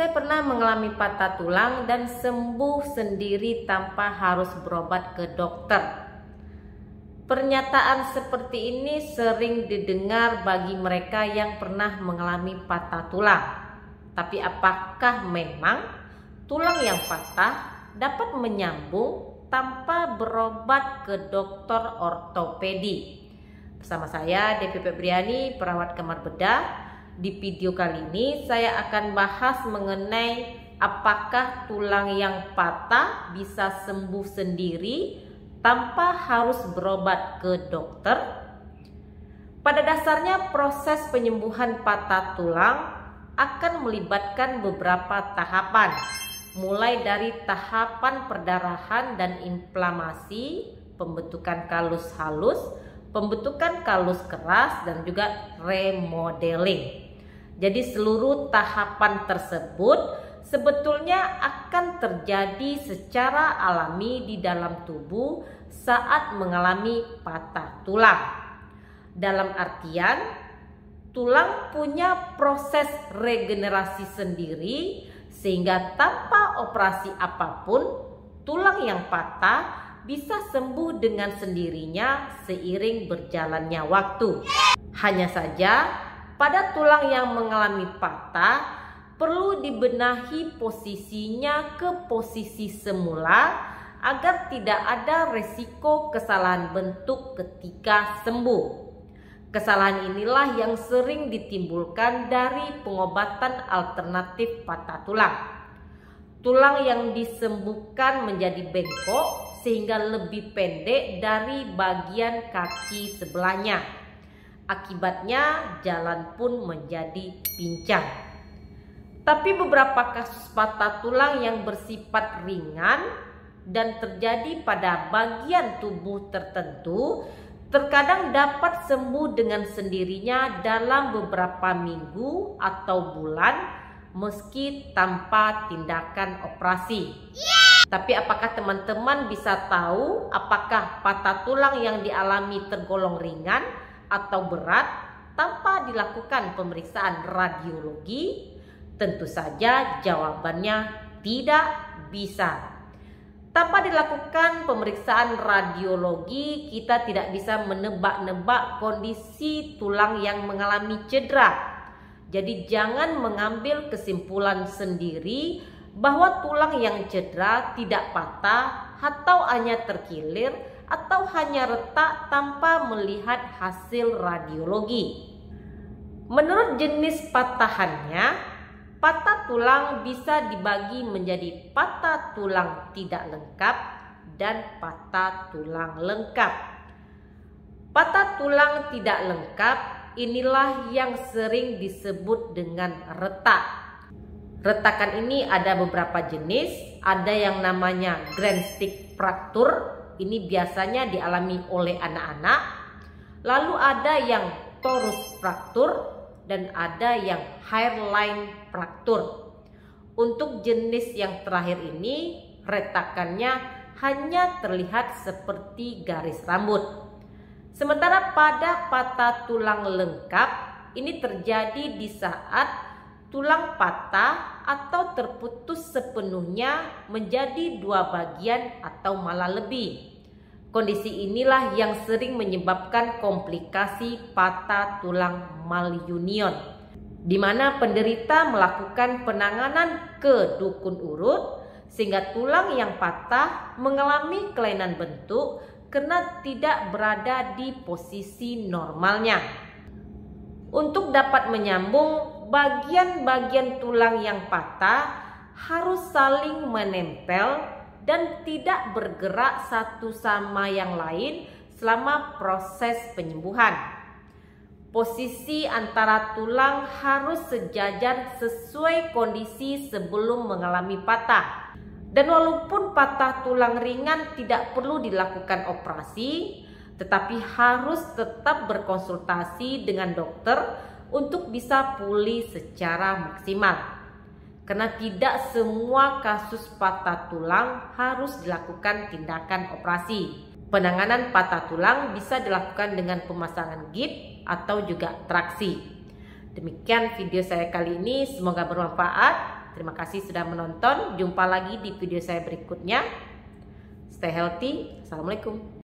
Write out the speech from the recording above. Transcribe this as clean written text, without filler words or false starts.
Saya pernah mengalami patah tulang dan sembuh sendiri tanpa harus berobat ke dokter. Pernyataan seperti ini sering didengar bagi mereka yang pernah mengalami patah tulang. Tapi apakah memang tulang yang patah dapat menyambung tanpa berobat ke dokter ortopedi? Bersama saya Devi Febriani, perawat kamar bedah. Di video kali ini saya akan bahas mengenai apakah tulang yang patah bisa sembuh sendiri tanpa harus berobat ke dokter. Pada dasarnya proses penyembuhan patah tulang akan melibatkan beberapa tahapan, mulai dari tahapan perdarahan dan inflamasi, pembentukan kalus halus, pembentukan kalus keras, dan juga remodeling. Jadi seluruh tahapan tersebut sebetulnya akan terjadi secara alami di dalam tubuh saat mengalami patah tulang. Dalam artian, tulang punya proses regenerasi sendiri sehingga tanpa operasi apapun, tulang yang patah bisa sembuh dengan sendirinya seiring berjalannya waktu. Hanya saja, pada tulang yang mengalami patah, perlu dibenahi posisinya ke posisi semula agar tidak ada resiko kesalahan bentuk ketika sembuh. Kesalahan inilah yang sering ditimbulkan dari pengobatan alternatif patah tulang. Tulang yang disembuhkan menjadi bengkok sehingga lebih pendek dari bagian kaki sebelahnya. Akibatnya jalan pun menjadi pincang. Tapi beberapa kasus patah tulang yang bersifat ringan dan terjadi pada bagian tubuh tertentu terkadang dapat sembuh dengan sendirinya dalam beberapa minggu atau bulan meski tanpa tindakan operasi. Tapi apakah teman-teman bisa tahu apakah patah tulang yang dialami tergolong ringan atau berat tanpa dilakukan pemeriksaan radiologi? Tentu saja jawabannya tidak bisa. Tanpa dilakukan pemeriksaan radiologi, kita tidak bisa menebak-nebak kondisi tulang yang mengalami cedera. Jadi jangan mengambil kesimpulan sendiri bahwa tulang yang cedera tidak patah atau hanya terkilir atau hanya retak tanpa melihat hasil radiologi. Menurut jenis patahannya, patah tulang bisa dibagi menjadi patah tulang tidak lengkap dan patah tulang lengkap. Patah tulang tidak lengkap inilah yang sering disebut dengan retak. Retakan ini ada beberapa jenis, ada yang namanya grand stick fracture. Ini biasanya dialami oleh anak-anak. Lalu ada yang torus fracture dan ada yang hairline fracture. Untuk jenis yang terakhir ini, retakannya hanya terlihat seperti garis rambut. Sementara pada patah tulang lengkap, ini terjadi di saat tulang patah atau terputus sepenuhnya menjadi dua bagian atau malah lebih. Kondisi inilah yang sering menyebabkan komplikasi patah tulang malunion, di mana penderita melakukan penanganan ke dukun urut sehingga tulang yang patah mengalami kelainan bentuk karena tidak berada di posisi normalnya. Untuk dapat menyambung, bagian-bagian tulang yang patah harus saling menempel dan tidak bergerak satu sama yang lain selama proses penyembuhan. Posisi antara tulang harus sejajar sesuai kondisi sebelum mengalami patah. Dan walaupun patah tulang ringan tidak perlu dilakukan operasi, tetapi harus tetap berkonsultasi dengan dokter untuk bisa pulih secara maksimal. Karena tidak semua kasus patah tulang harus dilakukan tindakan operasi. Penanganan patah tulang bisa dilakukan dengan pemasangan gip atau juga traksi. Demikian video saya kali ini, semoga bermanfaat. Terima kasih sudah menonton. Jumpa lagi di video saya berikutnya. Stay healthy. Assalamualaikum.